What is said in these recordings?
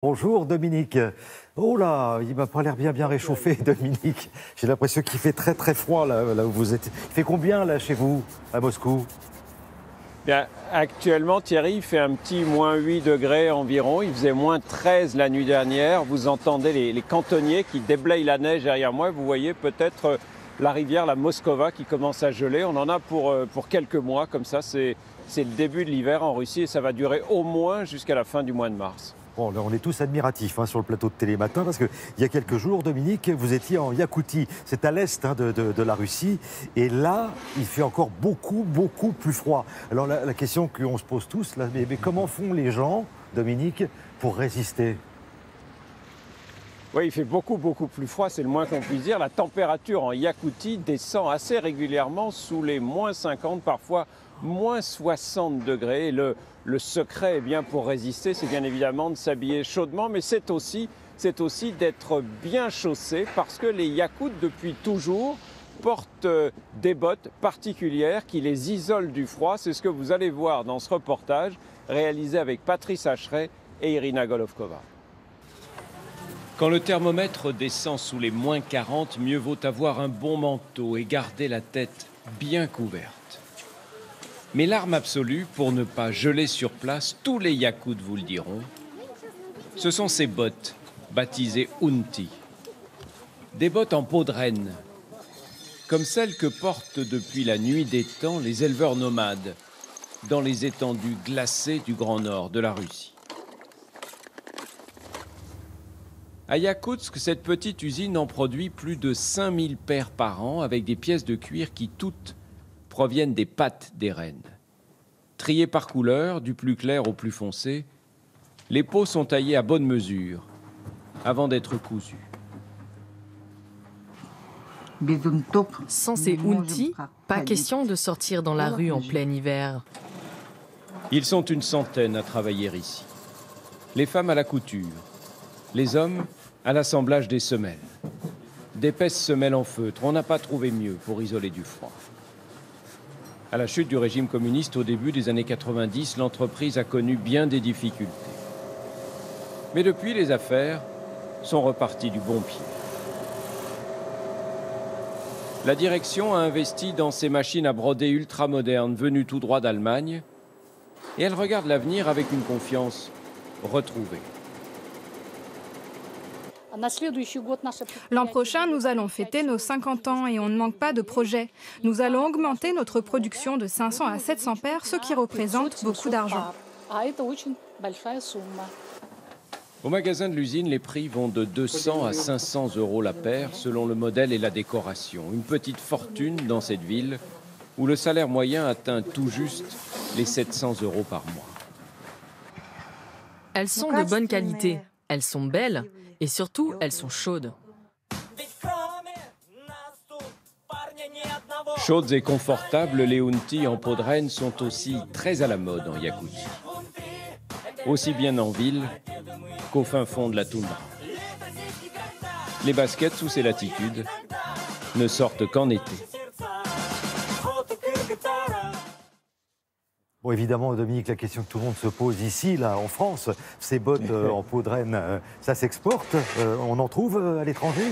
Bonjour Dominique. Oh là, il m'a pas l'air bien réchauffé Dominique. J'ai l'impression qu'il fait très froid là où vous êtes. Il fait combien là chez vous à Moscou? Bien, actuellement, Thierry, il fait un petit moins 8 degrés environ. Il faisait moins 13 la nuit dernière. Vous entendez les cantonniers qui déblayent la neige derrière moi. Vous voyez peut-être la rivière, la Moskova, qui commence à geler. On en a pour quelques mois comme ça. C'est le début de l'hiver en Russie et ça va durer au moins jusqu'à la fin du mois de mars. Bon, là, on est tous admiratifs sur le plateau de Télématin parce qu'il y a quelques jours, Dominique, vous étiez en Yakoutie. C'est à l'est de la Russie. Et là, il fait encore beaucoup plus froid. Alors la question qu'on se pose tous, là, mais comment font les gens, Dominique, pour résister? Oui, il fait beaucoup plus froid, c'est le moins qu'on puisse dire. La température en Yakoutie descend assez régulièrement sous les moins 50, parfois moins 60 degrés. Et le secret pour résister, c'est bien évidemment de s'habiller chaudement, mais c'est aussi d'être bien chaussé parce que les Yakoutes, depuis toujours, portent des bottes particulières qui les isolent du froid. C'est ce que vous allez voir dans ce reportage réalisé avec Patrice Hacheret et Irina Golovkova. Quand le thermomètre descend sous les moins 40, mieux vaut avoir un bon manteau et garder la tête bien couverte. Mais l'arme absolue pour ne pas geler sur place, tous les Yakoutes vous le diront, ce sont ces bottes, baptisées Unti. Des bottes en peau de renne, comme celles que portent depuis la nuit des temps les éleveurs nomades dans les étendues glacées du Grand Nord de la Russie. À Yakoutsk, cette petite usine en produit plus de 5000 paires par an avec des pièces de cuir qui toutes proviennent des pattes des rennes. Triées par couleur, du plus clair au plus foncé, les peaux sont taillées à bonne mesure avant d'être cousues. Sans ces Unti, pas question de sortir dans la rue en plein hiver. Ils sont une centaine à travailler ici. Les femmes à la couture, les hommes à l'assemblage des semelles. D'épaisses semelles en feutre, on n'a pas trouvé mieux pour isoler du froid. À la chute du régime communiste au début des années 90, l'entreprise a connu bien des difficultés. Mais depuis, les affaires sont reparties du bon pied. La direction a investi dans ces machines à broder ultramodernes venues tout droit d'Allemagne et elle regarde l'avenir avec une confiance retrouvée. L'an prochain, nous allons fêter nos 50 ans et on ne manque pas de projets. Nous allons augmenter notre production de 500 à 700 paires, ce qui représente beaucoup d'argent. Au magasin de l'usine, les prix vont de 200 à 500 euros la paire selon le modèle et la décoration. Une petite fortune dans cette ville où le salaire moyen atteint tout juste les 700 euros par mois. Elles sont de bonne qualité, elles sont belles et surtout, elles sont chaudes. Chaudes et confortables, les Unti en peau de renne sont aussi très à la mode en Yakoutie. Aussi bien en ville qu'au fin fond de la toundra. Les baskets sous ces latitudes ne sortent qu'en été. Bon, évidemment, Dominique, la question que tout le monde se pose ici, là, en France, ces bottes en peau de renne, ça s'exporte? On en trouve à l'étranger?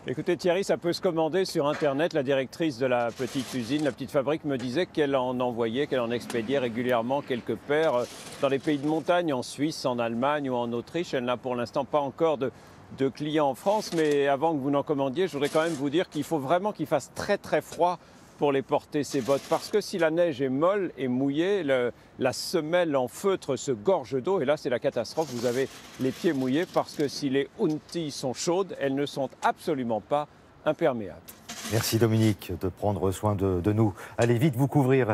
Écoutez Thierry, ça peut se commander sur Internet. La directrice de la petite usine, la petite fabrique, me disait qu'elle en envoyait, qu'elle en expédiait régulièrement quelques paires dans les pays de montagne, en Suisse, en Allemagne ou en Autriche. Elle n'a pour l'instant pas encore de clients en France, mais avant que vous n'en commandiez, je voudrais quand même vous dire qu'il faut vraiment qu'il fasse très froid pour les porter, ces bottes, parce que si la neige est molle et mouillée, la semelle en feutre se gorge d'eau et là c'est la catastrophe, vous avez les pieds mouillés parce que si les Unti sont chaudes, elles ne sont absolument pas imperméables. Merci Dominique de prendre soin de nous. Allez vite vous couvrir.